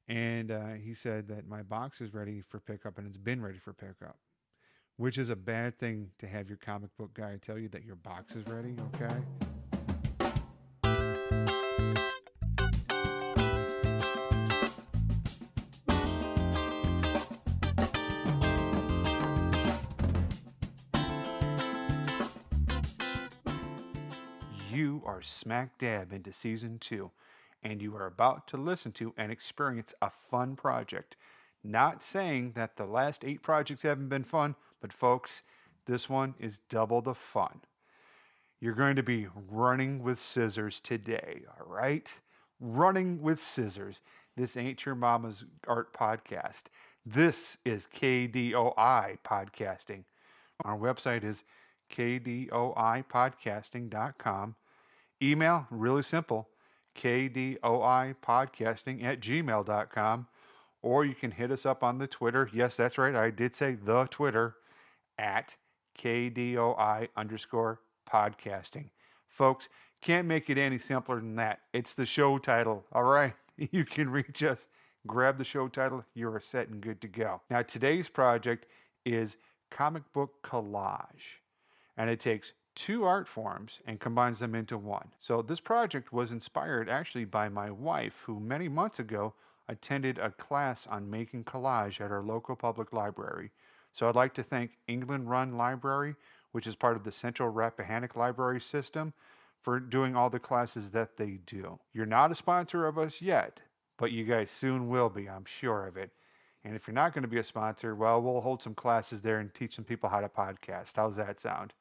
And he said that my box is ready for pickup and it's been ready for pickup, which is a bad thing to have your comic book guy tell you that your box is ready, okay? You are smack dab into season 2, and you are about to listen to and experience a fun project. Not saying that the last 8 projects haven't been fun, but folks, this one is double the fun. You're going to be running with scissors today, all right? Running with scissors. This ain't your mama's art podcast. This is KDOI podcasting. Our website is kdoipodcasting.com. Email, really simple, kdoipodcasting@gmail.com. Or you can hit us up on the Twitter. Yes, that's right. I did say the Twitter at KDOI underscore podcasting. Folks, can't make it any simpler than that. It's the show title. All right. You can reach us, grab the show title. You're set and good to go. Now, today's project is Comic Book Collage, and it takes 2 art forms and combines them into one. So this project was inspired actually by my wife, who many months ago attended a class on making collage at our local public library. So I'd like to thank England Run Library, which is part of the Central Rappahannock Library System, for doing all the classes that they do. You're not a sponsor of us yet, but you guys soon will be, I'm sure of it. And if you're not going to be a sponsor, well, we'll hold some classes there and teach some people how to podcast. How's that sound?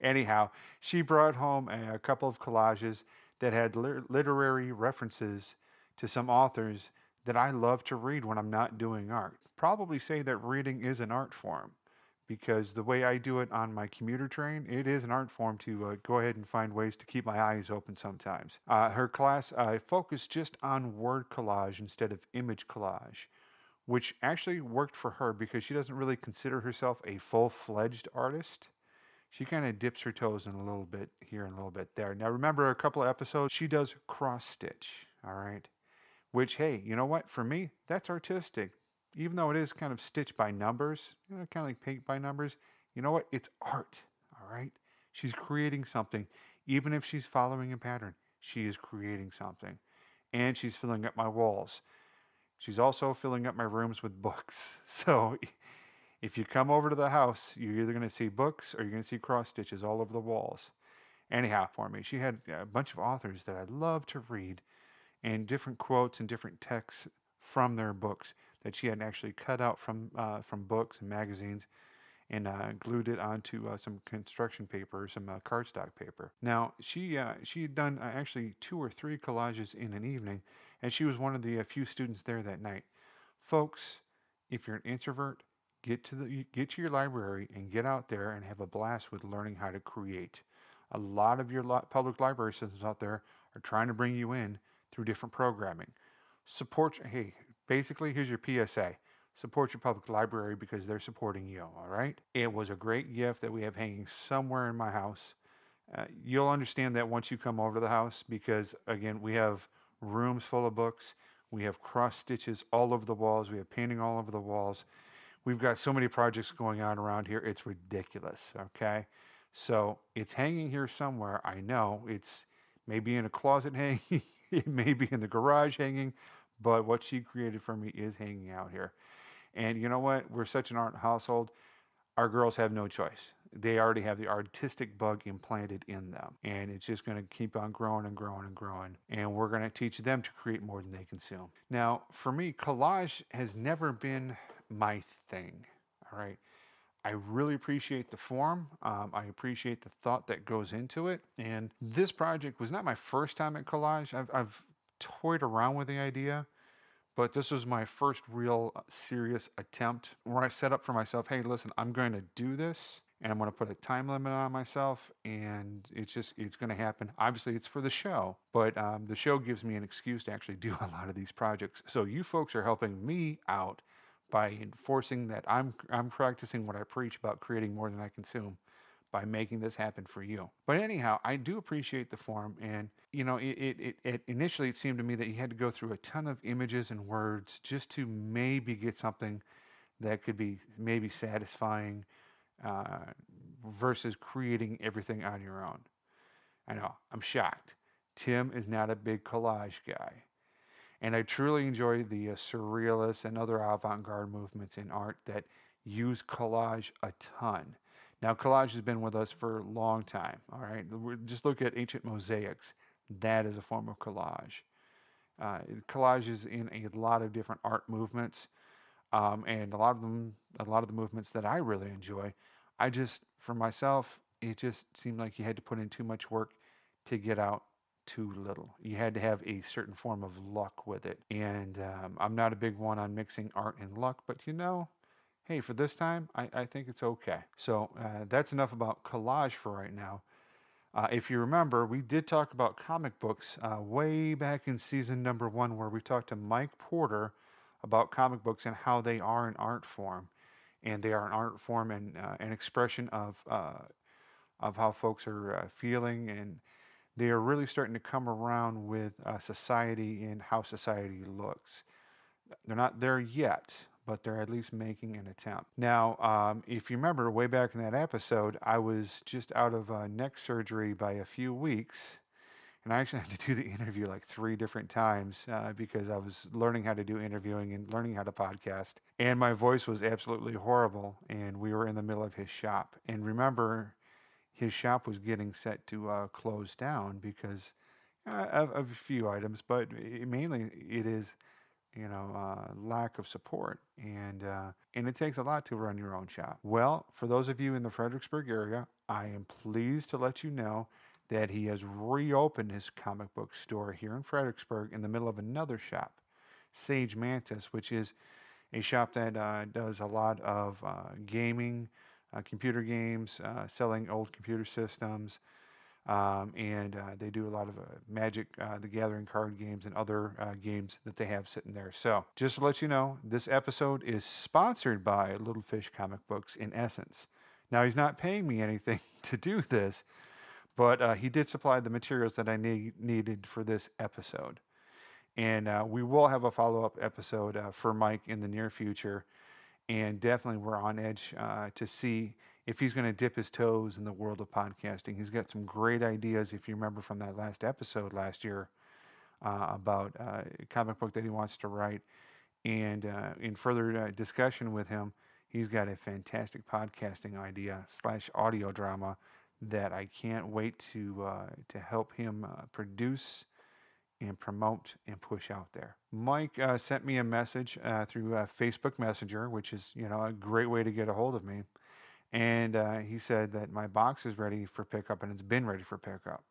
Anyhow, she brought home a couple of collages that had literary references to some authors that I love to read when I'm not doing art. Probably say that reading is an art form, because the way I do it on my commuter train, it is an art form to go ahead and find ways to keep my eyes open sometimes. Her class focused just on word collage instead of image collage, which actually worked for her because she doesn't really consider herself a full-fledged artist. She kind of dips her toes in a little bit here and a little bit there. Now, remember a couple of episodes, she does cross stitch, all right? Which, hey, you know what? For me, that's artistic. Even though it is kind of stitched by numbers, kind of like paint by numbers, you know what? It's art, all right? She's creating something. Even if she's following a pattern, she is creating something. And she's filling up my walls. She's also filling up my rooms with books. So if you come over to the house, you're either going to see books or you're going to see cross stitches all over the walls. Anyhow, for me, she had a bunch of authors that I love to read, and different quotes and different texts from their books that she had actually cut out from books and magazines, and glued it onto some construction paper, some cardstock paper. Now, she had done actually 2 or 3 collages in an evening, and she was one of the few students there that night. Folks, if you're an introvert, get to your library and get out there and have a blast with learning how to create. A lot of your public library systems out there are trying to bring you in through different programming. Hey, basically, here's your PSA. Support your public library because they're supporting you, all right? It was a great gift that we have hanging somewhere in my house. You'll understand that once you come over to the house because, again, we have rooms full of books. We have cross stitches all over the walls. We have painting all over the walls. We've got so many projects going on around here. It's ridiculous, okay? So it's hanging here somewhere. I know it's maybe in a closet hanging. It may be in the garage hanging, but what she created for me is hanging out here. And you know what? We're such an art household. Our girls have no choice. They already have the artistic bug implanted in them. And it's just going to keep on growing and growing and growing. And we're going to teach them to create more than they consume. Now, for me, collage has never been my thing. All right. I really appreciate the form. I appreciate the thought that goes into it. And this project was not my first time at collage. I've toyed around with the idea, but this was my first real serious attempt where I set up for myself, hey, listen, I'm going to do this and I'm going to put a time limit on myself, and it's going to happen. Obviously, it's for the show, but the show gives me an excuse to actually do a lot of these projects. So you folks are helping me out by enforcing that I'm practicing what I preach about creating more than I consume by making this happen for you. But anyhow, I do appreciate the form, and initially it seemed to me that you had to go through a ton of images and words just to maybe get something that could be maybe satisfying uh, versus creating everything on your own. I know, I'm shocked. Tim is not a big collage guy. And I truly enjoy the surrealist and other avant garde movements in art that use collage a ton. Now, collage has been with us for a long time, all right? Just look at ancient mosaics. That is a form of collage. Uh, Collage is in a lot of different art movements, and a lot of the movements that I really enjoy. For myself, it just seemed like you had to put in too much work to get out too little. You had to have a certain form of luck with it. And I'm not a big one on mixing art and luck, but hey, for this time, I think it's okay. So that's enough about collage for right now. If you remember, we did talk about comic books way back in season number 1, where we talked to Mike Porter about comic books and how they are an art form. And they are an art form and an expression of how folks are feeling, and they are really starting to come around with society and how society looks. They're not there yet, but they're at least making an attempt. Now, if you remember way back in that episode, I was just out of neck surgery by a few weeks, and I actually had to do the interview like 3 different times because I was learning how to do interviewing and learning how to podcast. And my voice was absolutely horrible, and we were in the middle of his shop. And remember, his shop was getting set to close down because of a few items, but mainly it is lack of support, and it takes a lot to run your own shop. Well, for those of you in the Fredericksburg area, I am pleased to let you know that he has reopened his comic book store here in Fredericksburg in the middle of another shop, Sage Mantis, which is a shop that does a lot of gaming, computer games, selling old computer systems, and they do a lot of Magic, the Gathering card games, and other games that they have sitting there. So, just to let you know, this episode is sponsored by Little Fish Comic Books in essence. Now, he's not paying me anything to do this, but he did supply the materials that I needed for this episode. And we will have a follow up episode for Mike in the near future. And definitely, we're on edge to see if he's going to dip his toes in the world of podcasting. He's got some great ideas, if you remember from that last episode last year, about a comic book that he wants to write. And in further discussion with him, he's got a fantastic podcasting idea / audio drama that I can't wait to help him produce and promote and push out there. Mike sent me a message through Facebook Messenger, which is a great way to get a hold of me. And he said that my box is ready for pickup, and it's been ready for pickup,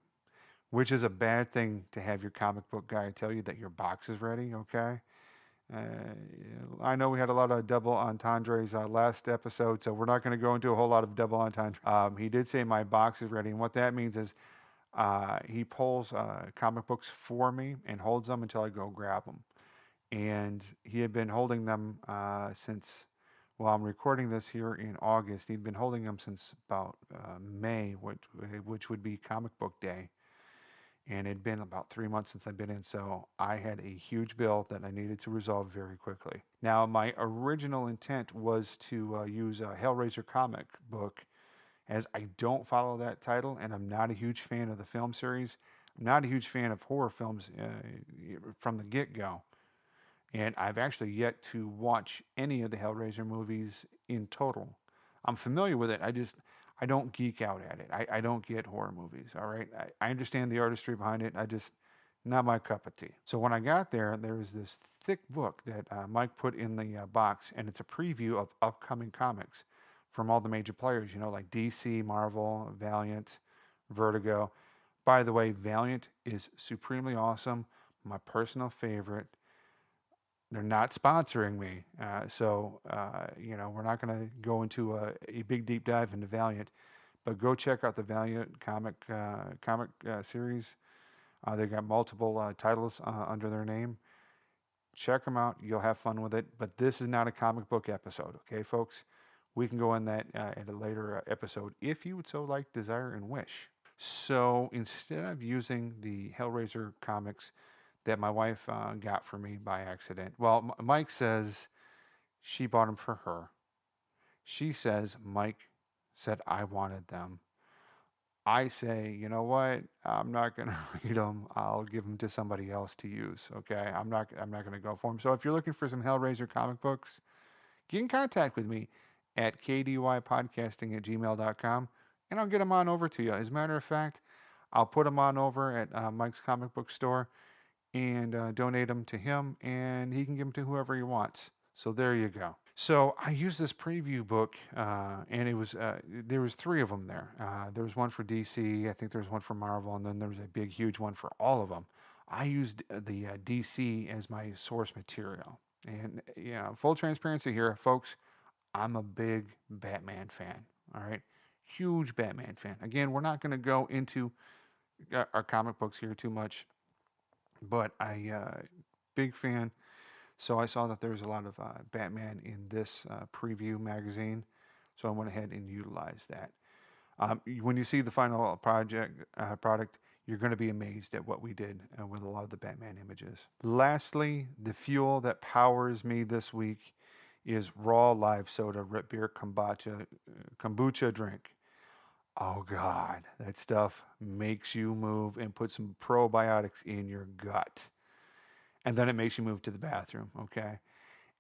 which is a bad thing to have your comic book guy tell you that your box is ready. Okay. Uh, I know we had a lot of double entendres last episode, so we're not going to go into a whole lot of double entendres. He did say my box is ready, and what that means is he pulls comic books for me and holds them until I go grab them. And he had been holding them since, well, I'm recording this here in August. He'd been holding them since about May, which would be Comic Book Day. And it'd been about 3 months since I'd been in, so I had a huge bill that I needed to resolve very quickly. Now, my original intent was to use a Hellraiser comic book, as I don't follow that title, and I'm not a huge fan of the film series. I'm not a huge fan of horror films from the get-go. And I've actually yet to watch any of the Hellraiser movies in total. I'm familiar with it. I don't geek out at it. I don't get horror movies, all right? I understand the artistry behind it. Not my cup of tea. So when I got there, there was this thick book that Mike put in the box, and it's a preview of upcoming comics from all the major players, like DC, Marvel, Valiant, Vertigo. By the way, Valiant is supremely awesome, my personal favorite. They're not sponsoring me, so we're not going to go into a big deep dive into Valiant, but go check out the Valiant comic series. They've got multiple titles under their name. Check them out. You'll have fun with it. But this is not a comic book episode, okay, folks? We can go on that at a later episode if you would so like, desire, and wish. So instead of using the Hellraiser comics that my wife got for me by accident, well, Mike says she bought them for her. She says Mike said I wanted them. I say, you know what? I'm not going to read them. I'll give them to somebody else to use. Okay, I'm not going to go for them. So if you're looking for some Hellraiser comic books, get in contact with me at kdypodcasting@gmail.com, and I'll get them on over to you. As a matter of fact, I'll put them on over at Mike's comic book store and donate them to him, and he can give them to whoever he wants. So there you go. So I used this preview book, and it was there was three of them there. There was one for DC, I think there was one for Marvel, and then there was a big, huge one for all of them. I used the DC as my source material, and full transparency here, folks. I'm a big Batman fan. All right, huge Batman fan. Again, we're not going to go into our comic books here too much, but big fan. So I saw that there was a lot of Batman in this preview magazine, so I went ahead and utilized that. When you see the final product, you're going to be amazed at what we did with a lot of the Batman images. Lastly, the fuel that powers me this week is raw live soda root beer kombucha drink. Oh God, that stuff makes you move and put some probiotics in your gut. And then it makes you move to the bathroom, okay?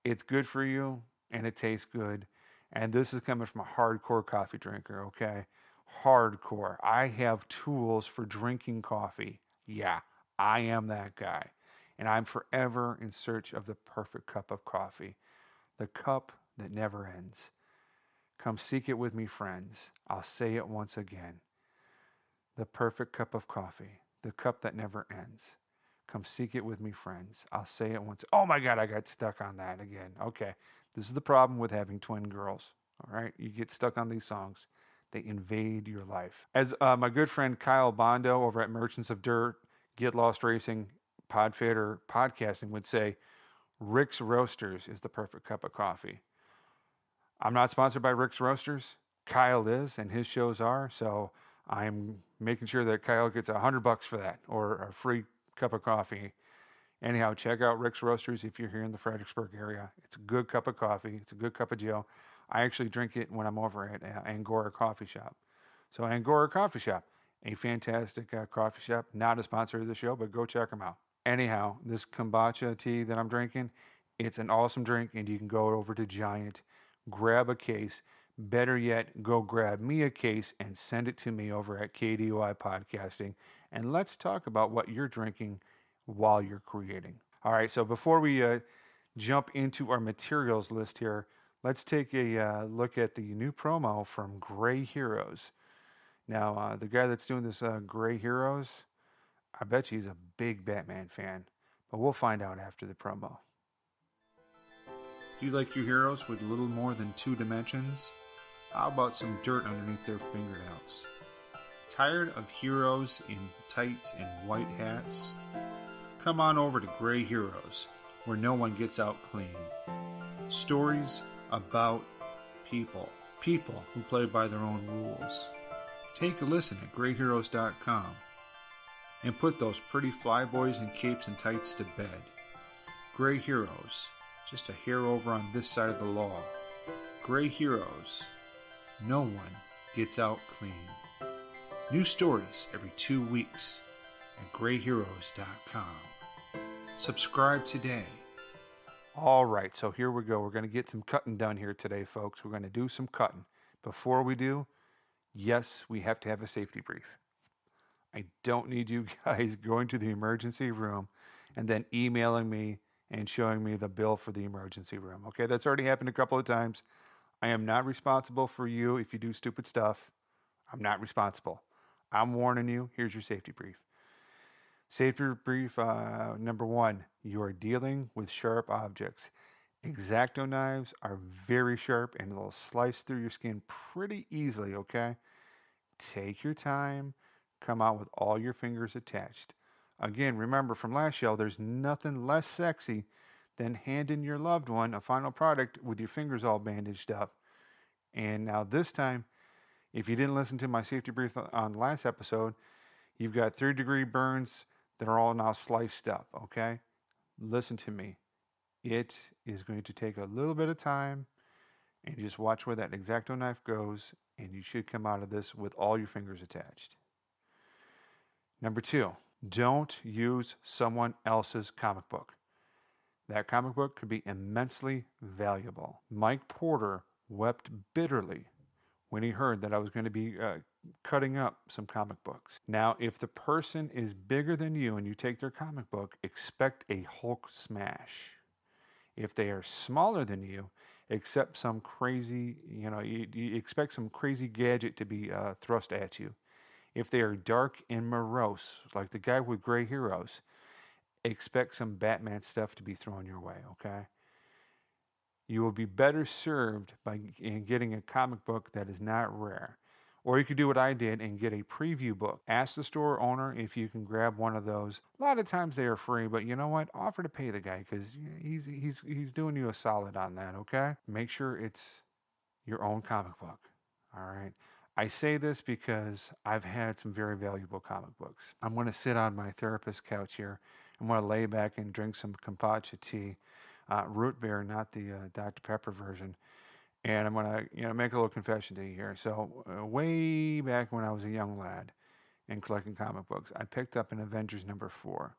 It's good for you and it tastes good. And this is coming from a hardcore coffee drinker, okay? Hardcore. I have tools for drinking coffee. Yeah, I am that guy. And I'm forever in search of the perfect cup of coffee. The cup that never ends. Come seek it with me, friends. I'll say it once again. The perfect cup of coffee. The cup that never ends. Come seek it with me, friends. I'll say it once. Oh my God, I got stuck on that again. Okay. This is the problem with having twin girls. All right. You get stuck on these songs, they invade your life. As my good friend Kyle Bondo over at Merchants of Dirt, Get Lost Racing, Podfitter Podcasting would say, Rick's Roasters is the perfect cup of coffee. I'm not sponsored by Rick's Roasters. Kyle is, and his shows are. So I'm making sure that Kyle gets $100 for that, or a free cup of coffee. Anyhow, check out Rick's Roasters if you're here in the Fredericksburg area. It's a good cup of coffee. It's a good cup of joe. I actually drink it when I'm over at Angora Coffee Shop. So Angora Coffee Shop, a fantastic coffee shop. Not a sponsor of the show, but go check them out. Anyhow, this kombucha tea that I'm drinking, it's an awesome drink, and you can go over to Giant, grab a case. Better yet, go grab me a case and send it to me over at KDOI Podcasting. And let's talk about what you're drinking while you're creating. All right, so before we jump into our materials list here, let's take a look at the new promo from Gray Heroes. Now, the guy that's doing this Gray Heroes, I bet you he's a big Batman fan, but we'll find out after the promo. Do you like your heroes with little more than 2 dimensions? How about some dirt underneath their fingernails? Tired of heroes in tights and white hats? Come on over to Gray Heroes, where no one gets out clean. Stories about people. People who play by their own rules. Take a listen at grayheroes.com and put those pretty flyboys in capes and tights to bed. Gray Heroes, just a hair over on this side of the law. Gray Heroes, no one gets out clean. New stories every 2 weeks at grayheroes.com. Subscribe today. All right, so here we go. We're going to get some cutting done here today, folks. We're going to do some cutting. Before we do, yes, we have to have a safety brief. I don't need you guys going to the emergency room and then emailing me and showing me the bill for the emergency room. Okay, that's already happened a couple of times. I am not responsible for you if you do stupid stuff. I'm not responsible. I'm warning you. Here's your safety brief. Safety brief number 1. You are dealing with sharp objects. X-Acto knives are very sharp and they'll slice through your skin pretty easily, okay? Take your time. Come out with all your fingers attached. Again, remember from last show, there's nothing less sexy than handing your loved one a final product with your fingers all bandaged up. And now this time, if you didn't listen to my safety brief on the last episode, you've got 3rd-degree burns that are all now sliced up, okay? Listen to me. It is going to take a little bit of time, and just watch where that X-Acto knife goes, and you should come out of this with all your fingers attached. Number 2, don't use someone else's comic book. That comic book could be immensely valuable. Mike Porter wept bitterly when he heard that I was going to be cutting up some comic books. Now, if the person is bigger than you and you take their comic book, expect a Hulk smash. If they are smaller than you, expect some crazy, you expect some crazy gadget to be thrust at you. If they are dark and morose, like the guy with Gray Heroes, expect some Batman stuff to be thrown your way, okay? You will be better served by getting a comic book that is not rare. Or you could do what I did and get a preview book. Ask the store owner if you can grab one of those. A lot of times they are free, but you know what? Offer to pay the guy because he's doing you a solid on that, okay? Make sure it's your own comic book, all right? I say this because I've had some very valuable comic books. I'm going to sit on my therapist's couch here. I'm going to lay back and drink some kombucha tea, root beer, not the Dr. Pepper version. And I'm going to make a little confession to you here. So way back when I was a young lad and collecting comic books, I picked up an Avengers #4.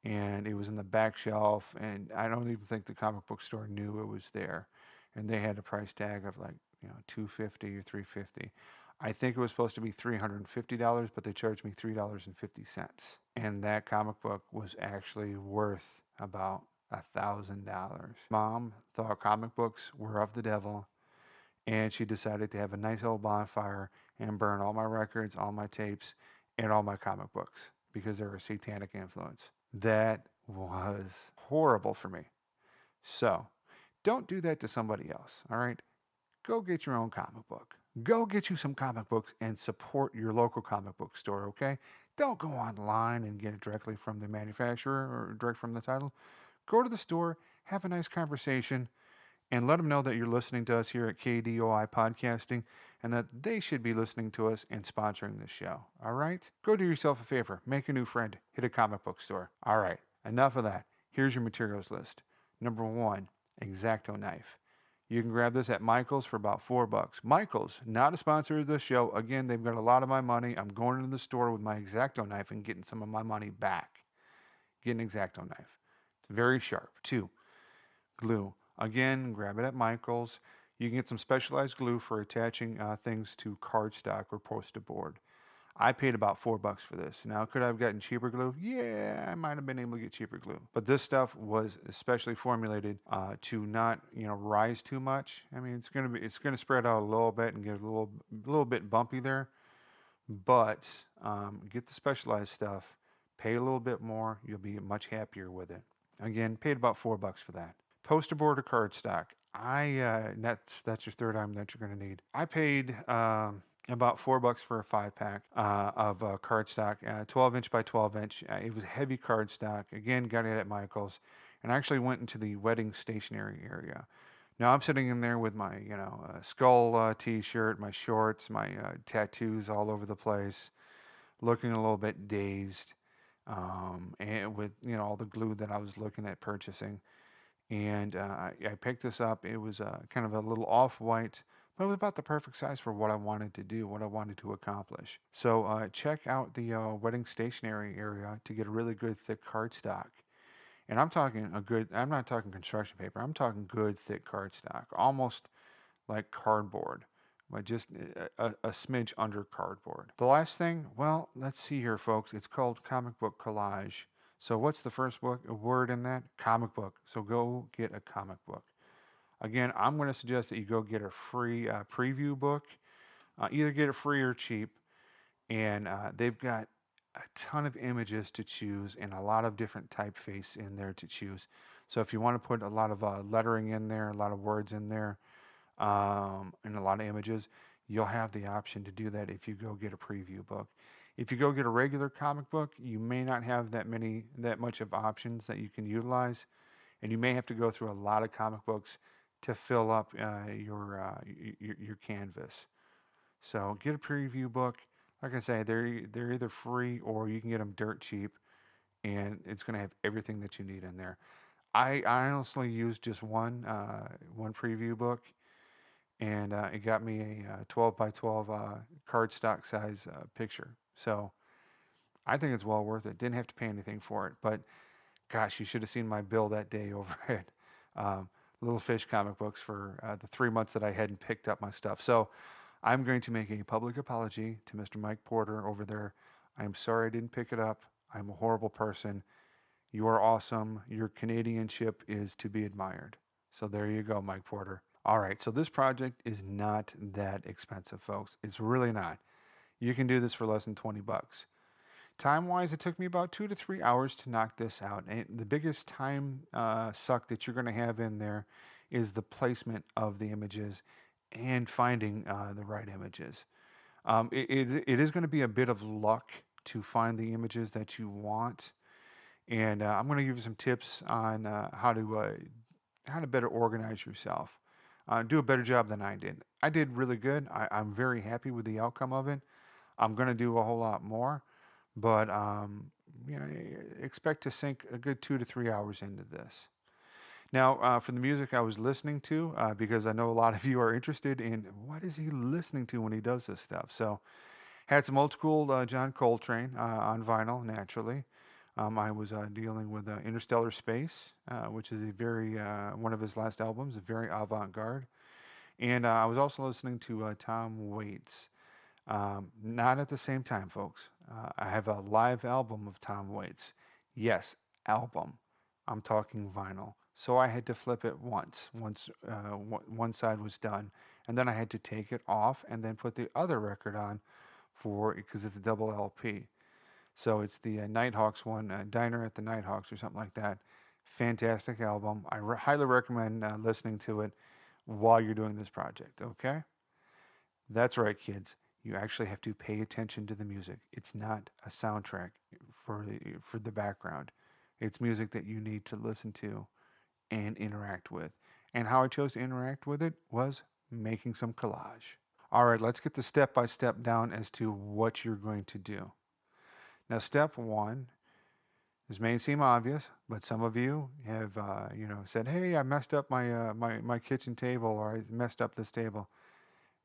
And it was in the back shelf, and I don't even think the comic book store knew it was there. And they had a price tag of like, $250 or $350. I think it was supposed to be $350, but they charged me $3.50. And that comic book was actually worth about $1,000. Mom thought comic books were of the devil, and she decided to have a nice old bonfire and burn all my records, all my tapes, and all my comic books because they're a satanic influence. That was horrible for me. So, don't do that to somebody else, all right? Go get your own comic book. Go get you some comic books and support your local comic book store, okay? Don't go online and get it directly from the manufacturer or direct from the title. Go to the store, have a nice conversation, and let them know that you're listening to us here at KDOI Podcasting and that they should be listening to us and sponsoring this show. All right? Go do yourself a favor. Make a new friend. Hit a comic book store. All right. Enough of that. Here's your materials list. Number 1, X-Acto knife. You can grab this at Michael's for about $4. Michael's, not a sponsor of this show. Again, they've got a lot of my money. I'm going into the store with my X-Acto knife and getting some of my money back. Get an X-Acto knife. It's very sharp. 2, glue. Again, grab it at Michael's. You can get some specialized glue for attaching things to cardstock or poster board. I paid about $4 for this. Now, could I have gotten cheaper glue? Yeah, I might have been able to get cheaper glue. But this stuff was especially formulated to not, rise too much. I mean, it's gonna spread out a little bit and get a little bit bumpy there. But get the specialized stuff. Pay a little bit more. You'll be much happier with it. Again, paid about $4 for that. Poster board or cardstock. That's your third item that you're going to need. I paid about $4 for a 5-pack of cardstock, 12-inch by 12-inch. It was heavy cardstock. Again, got it at Michael's, and I actually went into the wedding stationery area. Now I'm sitting in there with my, skull T-shirt, my shorts, my tattoos all over the place, looking a little bit dazed, and with all the glue that I was looking at purchasing. And I picked this up. It was kind of a little off-white, but it was about the perfect size for what I wanted to do, what I wanted to accomplish. So check out the wedding stationery area to get a really good thick cardstock. And I'm not talking construction paper. I'm talking good thick cardstock, almost like cardboard, but just a smidge under cardboard. The last thing, well, let's see here, folks. It's called Comic Book Collage. So what's the first word in that? Comic book. So go get a comic book. Again, I'm going to suggest that you go get a free preview book. Either get it free or cheap. And they've got a ton of images to choose and a lot of different typeface in there to choose. So if you want to put a lot of lettering in there, a lot of words in there, and a lot of images, you'll have the option to do that if you go get a preview book. If you go get a regular comic book, you may not have that much of options that you can utilize, and you may have to go through a lot of comic books to fill up your canvas. So get a preview book. Like I say, they're either free or you can get them dirt cheap, and it's going to have everything that you need in there. I honestly used just one preview book, and it got me a 12 by 12 cardstock size picture. So I think it's well worth it. Didn't have to pay anything for it, but gosh, you should have seen my bill that day over at um, Little Fish Comic Books for the 3 months that I hadn't picked up my stuff. So I'm going to make a public apology to Mr. Mike Porter over there. I'm sorry I didn't pick it up. I'm a horrible person. You are awesome. Your Canadianship is to be admired. So there you go, Mike Porter. All right, so this project is not that expensive, folks. It's really not. You can do this for less than 20 bucks. Time wise, it took me about 2 to 3 hours to knock this out. And the biggest time suck that you're going to have in there is the placement of the images and finding the right images. It is going to be a bit of luck to find the images that you want. And I'm going to give you some tips on how to better organize yourself. Do a better job than I did. I did really good. I'm very happy with the outcome of it. I'm going to do a whole lot more, but you know, expect to sink a good 2 to 3 hours into this. Now, for the music I was listening to, because I know a lot of you are interested in what is he listening to when he does this stuff. So, had some old school John Coltrane on vinyl, naturally. I was dealing with Interstellar Space, which is a very one of his last albums, very avant-garde. And I was also listening to Tom Waits. Not at the same time, folks. I have a live album of Tom Waits. Yes, album. I'm talking vinyl. So I had to flip it once one side was done, and then I had to take it off and then put the other record on for because it's a double LP. So it's the Nighthawks one, Diner at the Nighthawks or something like that. Fantastic album. I highly recommend listening to it while you're doing this project. Okay, that's right, kids. You actually have to pay attention to the music. It's not a soundtrack for the background. It's music that you need to listen to and interact with. And how I chose to interact with it was making some collage. All right, let's get the step by step down as to what you're going to do. Now, step one, this may seem obvious, but some of you have, said, "Hey, I messed up my kitchen table, or I messed up this table."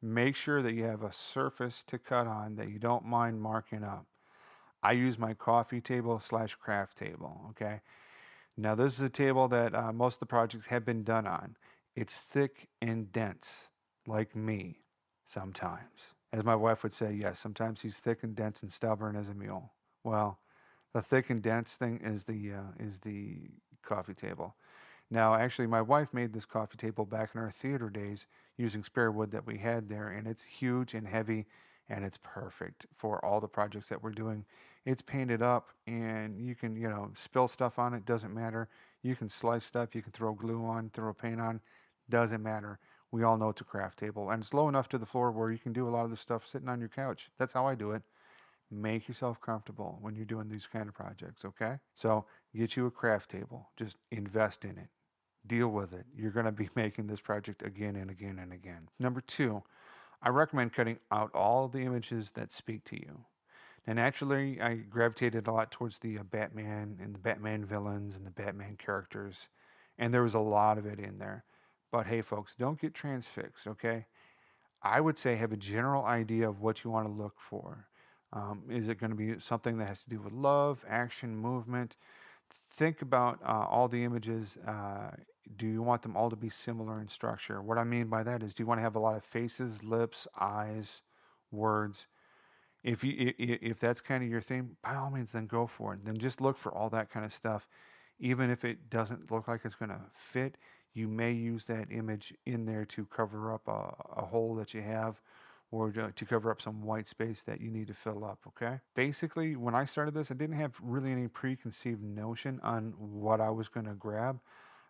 Make sure that you have a surface to cut on that you don't mind marking up. I use my coffee table / craft table. Okay. Now, this is a table that most of the projects have been done on. It's thick and dense, like me, sometimes. As my wife would say, yes, sometimes he's thick and dense and stubborn as a mule. Well, the thick and dense thing is the coffee table. Now, actually, my wife made this coffee table back in our theater days using spare wood that we had there, and it's huge and heavy, and it's perfect for all the projects that we're doing. It's painted up, and you can, spill stuff on it, doesn't matter. You can slice stuff, you can throw glue on, throw paint on, doesn't matter. We all know it's a craft table, and it's low enough to the floor where you can do a lot of the stuff sitting on your couch. That's how I do it. Make yourself comfortable when you're doing these kind of projects, okay? So get you a craft table. Just invest in it. Deal with it. You're going to be making this project again and again and again. Number two, I recommend cutting out all the images that speak to you. Now, naturally, I gravitated a lot towards the Batman and the Batman villains and the Batman characters, and there was a lot of it in there. But hey, folks, don't get transfixed, okay? I would say have a general idea of what you want to look for. Is it going to be something that has to do with love, action, movement? Think about all the images. Do you want them all to be similar in structure? What I mean by that is, do you want to have a lot of faces, lips, eyes, words? If that's kind of your thing, by all means, then go for it. Then just look for all that kind of stuff. Even if it doesn't look like it's going to fit, you may use that image in there to cover up a hole that you have, or to cover up some white space that you need to fill up, okay? Basically, when I started this, I didn't have really any preconceived notion on what I was going to grab.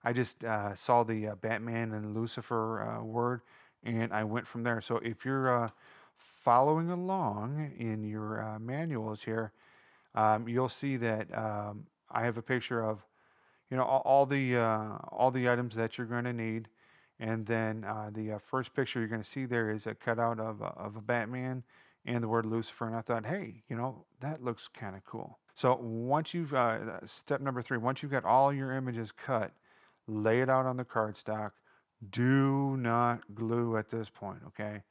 I just saw the Batman and Lucifer word, and I went from there. So if you're following along in your manuals here, you'll see that I have a picture of all the items that you're going to need, And then the first picture you're going to see there is a cutout of a Batman and the word Lucifer. And I thought, hey, that looks kind of cool. So once you've, step number 3, once you've got all your images cut, lay it out on the cardstock. Do not glue at this point, okay?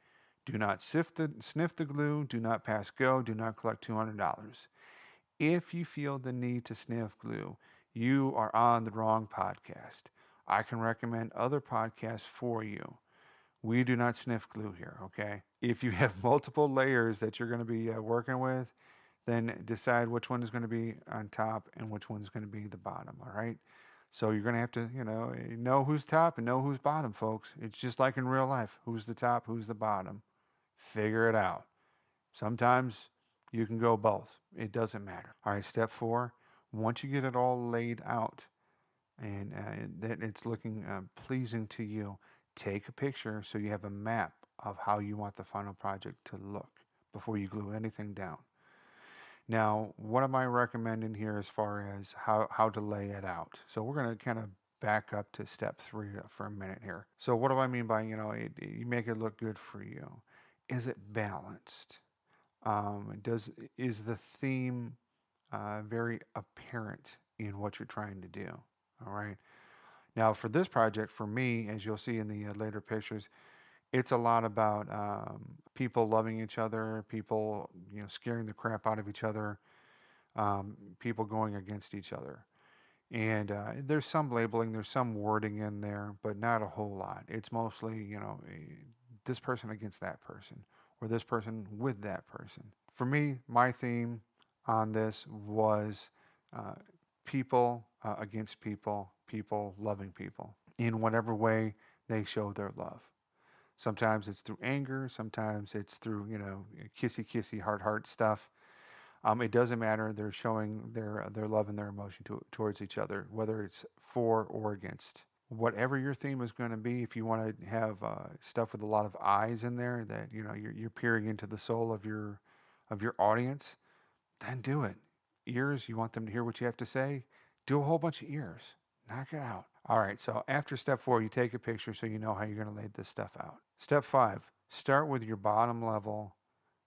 Do not sniff the glue. Do not pass go. Do not collect $200. If you feel the need to sniff glue, you are on the wrong podcast. I can recommend other podcasts for you. We do not sniff glue here, okay? If you have multiple layers that you're going to be working with, then decide which one is going to be on top and which one is going to be the bottom, all right? So you're going to have to, know who's top and know who's bottom, folks. It's just like in real life. Who's the top, who's the bottom? Figure it out. Sometimes you can go both. It doesn't matter. All right, step 4. Once you get it all laid out and that it's looking pleasing to you, take a picture so you have a map of how you want the final project to look before you glue anything down. Now, what am I recommending here as far as how to lay it out? So we're going to kind of back up to step 3 for a minute here. So what do I mean by, you make it look good for you? Is it balanced? Is the theme very apparent in what you're trying to do? All right. Now, for this project, for me, as you'll see in the later pictures, it's a lot about people loving each other, people scaring the crap out of each other, people going against each other. And there's some labeling, there's some wording in there, but not a whole lot. It's mostly, this person against that person, or this person with that person. For me, my theme on this was people against people, people loving people in whatever way they show their love. Sometimes it's through anger, sometimes it's through, kissy kissy heart stuff. It doesn't matter. They're showing their love and their emotion towards each other, whether it's for or against. Whatever your theme is going to be, if you want to have stuff with a lot of eyes in there, that you're peering into the soul of your audience, then do it. Ears, you want them to hear what you have to say, do a whole bunch of ears. Knock it out. All right, so after step 4, you take a picture so you know how you're going to lay this stuff out. Step 5, start with your bottom level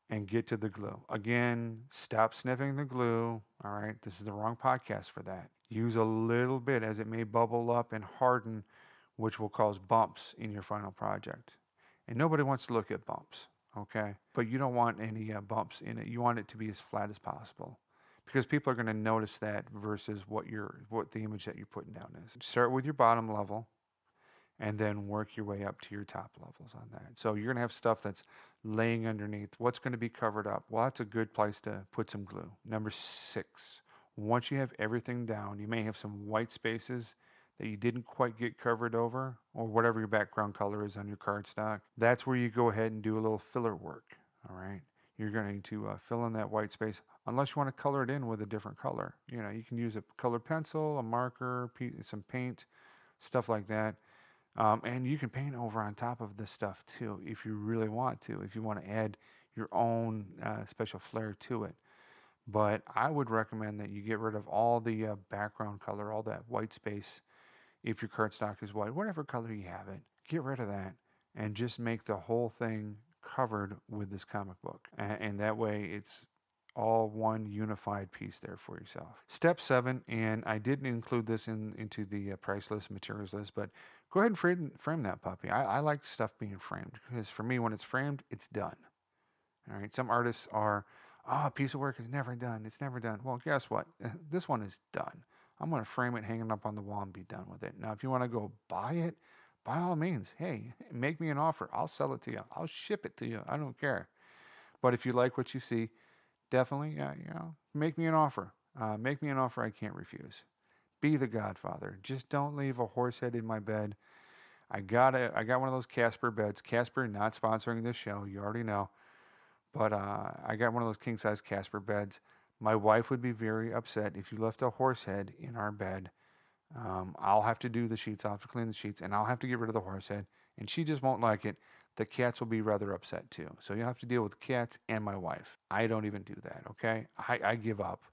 and get to the glue. Again, stop sniffing the glue. All right, this is the wrong podcast for that. Use a little bit as it may bubble up and harden, which will cause bumps in your final project. And nobody wants to look at bumps, okay? But you don't want any bumps in it. You want it to be as flat as possible, because people are going to notice that versus what the image that you're putting down is. Start with your bottom level and then work your way up to your top levels on that. So you're going to have stuff that's laying underneath. What's going to be covered up? Well, that's a good place to put some glue. Number 6, once you have everything down, you may have some white spaces that you didn't quite get covered over, or whatever your background color is on your cardstock. That's where you go ahead and do a little filler work, all right? You're going to fill in that white space, unless you want to color it in with a different color. You can use a colored pencil, a marker, some paint, stuff like that. And you can paint over on top of this stuff too, if you really want to, if you want to add your own special flair to it. But I would recommend that you get rid of all the background color, all that white space. If your cardstock is white, whatever color you have it, get rid of that and just make the whole thing covered with this comic book. And that way it's all one unified piece there for yourself. Step 7, and I didn't include this into the price list, materials list, but go ahead and frame that puppy. I like stuff being framed, because for me, when it's framed, it's done. All right. Some artists are, a piece of work is never done. It's never done. Well, guess what? This one is done. I'm going to frame it, hang it up on the wall, and be done with it. Now, if you want to go buy it, by all means, hey, make me an offer. I'll sell it to you. I'll ship it to you. I don't care. But if you like what you see, definitely, make me an offer. Make me an offer I can't refuse. Be the Godfather. Just don't leave a horse head in my bed. I got one of those Casper beds. Casper not sponsoring this show, you already know. But I got one of those king size Casper beds. My wife would be very upset if you left a horse head in our bed. I'll have to do the sheets. I'll have to clean the sheets, and I'll have to get rid of the horse head. And she just won't like it. The cats will be rather upset too. So you have to deal with the cats and my wife. I don't even do that, okay? I give up.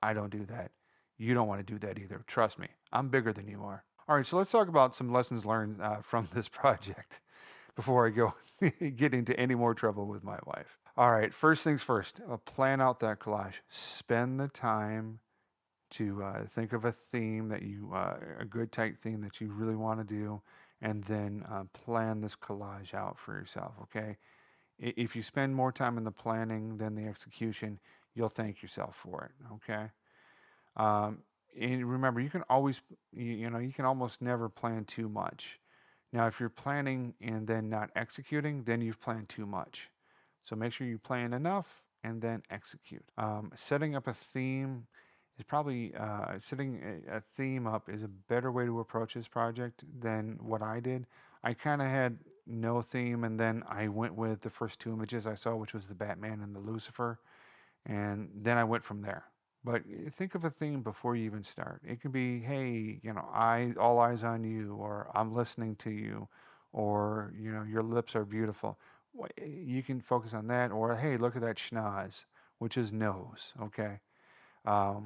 I don't do that. You don't want to do that either. Trust me. I'm bigger than you are. All right, so let's talk about some lessons learned from this project before I go get into any more trouble with my wife. All right, first things first, plan out that collage. Spend the time to think of a theme that a good tight theme that you really want to do, and then plan this collage out for yourself, okay? If you spend more time in the planning than the execution, you'll thank yourself for it, okay? Um, and remember, you can always, you can almost never plan too much. Now, if you're planning and then not executing, then you've planned too much. So make sure you plan enough and then execute. Setting up a theme is probably setting a theme up is a better way to approach this project than what I did. I kind of had no theme, and then I went with the first two images I saw, which was the Batman and the Lucifer, and then I went from there. But think of a theme before you even start. It could be, hey, all eyes on you, or I'm listening to you, or your lips are beautiful. You can focus on that, or hey, look at that schnoz, which is nose. Okay,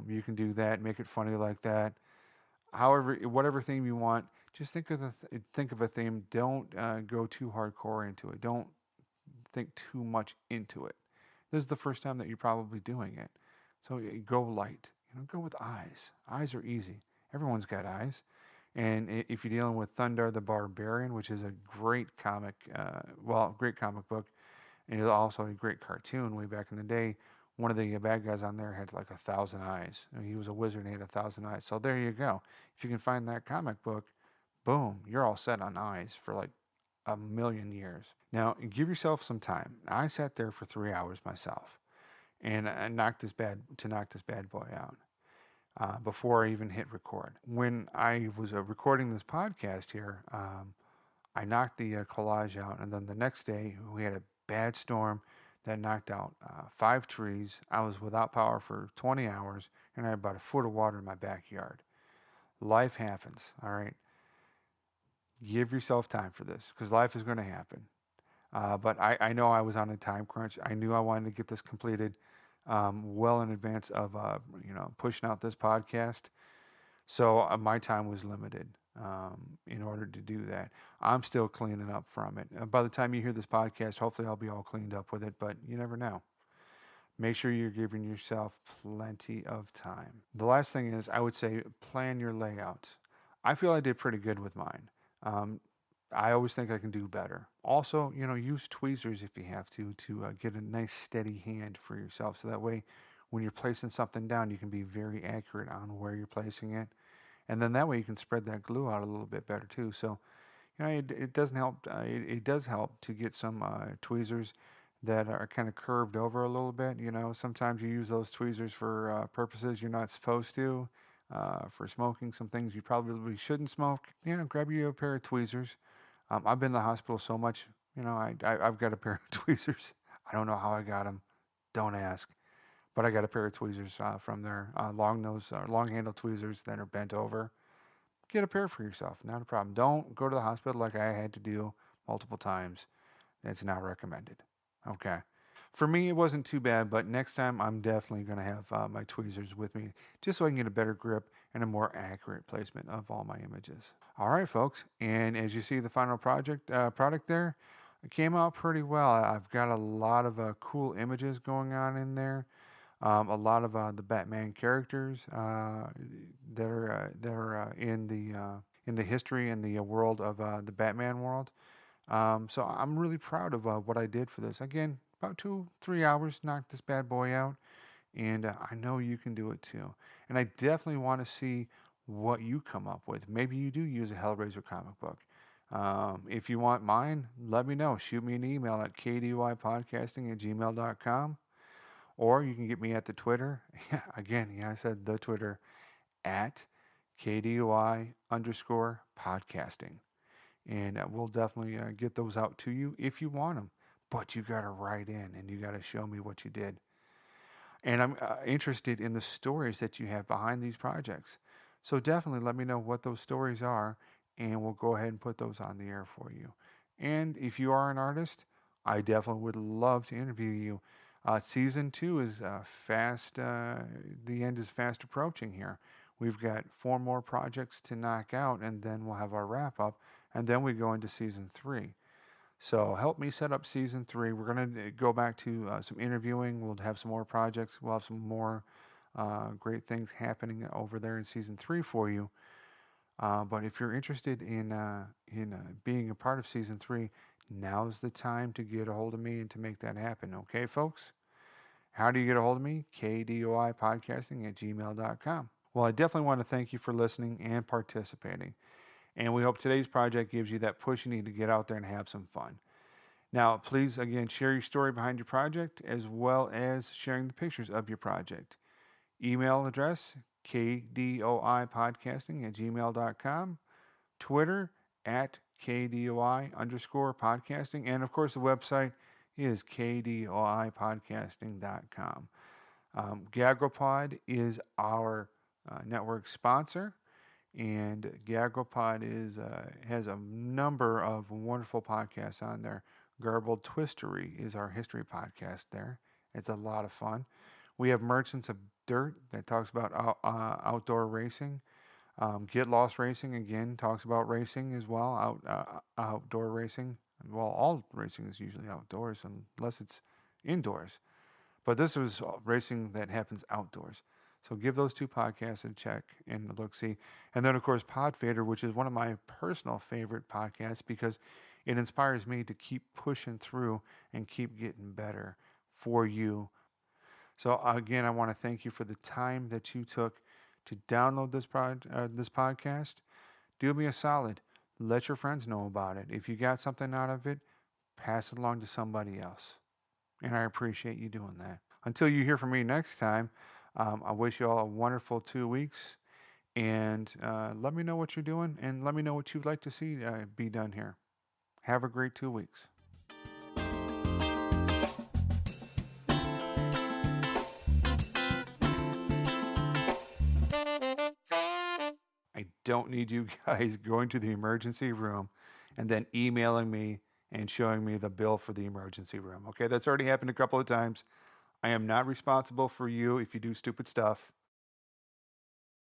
you can do that, make it funny like that. However, whatever theme you want, just think of a theme. Don't go too hardcore into it. Don't think too much into it. This is the first time that you're probably doing it. So go light. Go with eyes. Eyes are easy. Everyone's got eyes. And if you're dealing with Thunder the Barbarian, which is a great great comic book, and it's also a great cartoon way back in the day, one of the bad guys on there had like 1,000 eyes. He was a wizard and he had 1,000 eyes. So there you go. If you can find that comic book, boom, you're all set on eyes for like a million years. Now, give yourself some time. I sat there for 3 hours myself, and I knocked this bad boy out before I even hit record. When I was recording this podcast here, I knocked the collage out, and then the next day we had a bad storm that knocked out 5 trees. I was without power for 20 hours, and I had about a foot of water in my backyard. Life happens, all right? Give yourself time for this because life is going to happen. But I know I was on a time crunch. I knew I wanted to get this completed well in advance of pushing out this podcast. So my time was limited in order to do that. I'm still cleaning up from it. By the time you hear this podcast, hopefully I'll be all cleaned up with it. But you never know. Make sure you're giving yourself plenty of time. The last thing is, I would say, plan your layout. I feel I did pretty good with mine. Um, I always think I can do better. Also, use tweezers if you have to get a nice steady hand for yourself. So that way, when you're placing something down, you can be very accurate on where you're placing it. And then that way you can spread that glue out a little bit better too. So, it doesn't help. It does help to get some tweezers that are kind of curved over a little bit. Sometimes you use those tweezers for purposes you're not supposed to. For smoking some things you probably shouldn't smoke. Grab you a pair of tweezers. I've been in the hospital so much, I've got a pair of tweezers. I don't know how I got them. Don't ask. But I got a pair of tweezers from there, long handle tweezers that are bent over. Get a pair for yourself, not a problem. Don't go to the hospital like I had to do multiple times. It's not recommended. Okay. For me, it wasn't too bad, but next time I'm definitely going to have my tweezers with me just so I can get a better grip and a more accurate placement of all my images. All right, folks. And as you see, the final product there, it came out pretty well. I've got a lot of cool images going on in there. A lot of the Batman characters that are in the history and the world of the Batman world. So I'm really proud of what I did for this. Again, about 2-3 hours, knocked this bad boy out, and I know you can do it too. And I definitely want to see what you come up with. Maybe you do use a Hellraiser comic book. If you want mine, let me know. Shoot me an email at kdypodcasting@gmail.com, or you can get me at the Twitter. Again, I said the Twitter at KDY_podcasting. And we'll definitely get those out to you if you want them. But you got to write in and you got to show me what you did. And I'm interested in the stories that you have behind these projects. So definitely let me know what those stories are, and we'll go ahead and put those on the air for you. And if you are an artist, I definitely would love to interview you. Season 2 is fast. The end is fast approaching here. We've got 4 more projects to knock out, and then we'll have our wrap up, and then we go into season 3. So help me set up season 3. We're going to go back to some interviewing. We'll have some more projects. We'll have some more great things happening over there in season 3 for you. But if you're interested in being a part of season 3, now's the time to get a hold of me and to make that happen. Okay, folks? How do you get a hold of me? kdoipodcasting@gmail.com. Well, I definitely want to thank you for listening and participating. And we hope today's project gives you that push you need to get out there and have some fun. Now, please, again, share your story behind your project as well as sharing the pictures of your project. Email address, kdoipodcasting@gmail.com. Twitter, @KDOI_podcasting. And, of course, the website is kdoipodcasting.com. GagroPod is our network sponsor. And GagroPod has a number of wonderful podcasts on there. Garbled Twistery is our history podcast there. It's a lot of fun. We have Merchants of Dirt that talks about outdoor racing. Get Lost Racing, again, talks about racing as well, outdoor racing. Well, all racing is usually outdoors unless it's indoors. But this was racing that happens outdoors. So give those 2 podcasts a check and look-see. And then, of course, Podfader, which is one of my personal favorite podcasts because it inspires me to keep pushing through and keep getting better for you. So, again, I want to thank you for the time that you took to download this podcast. Do me a solid. Let your friends know about it. If you got something out of it, pass it along to somebody else. And I appreciate you doing that. Until you hear from me next time, I wish you all a wonderful 2 weeks, and let me know what you're doing, and let me know what you'd like to see be done here. Have a great 2 weeks. I don't need you guys going to the emergency room and then emailing me and showing me the bill for the emergency room. Okay, that's already happened a couple of times. I am not responsible for you if you do stupid stuff.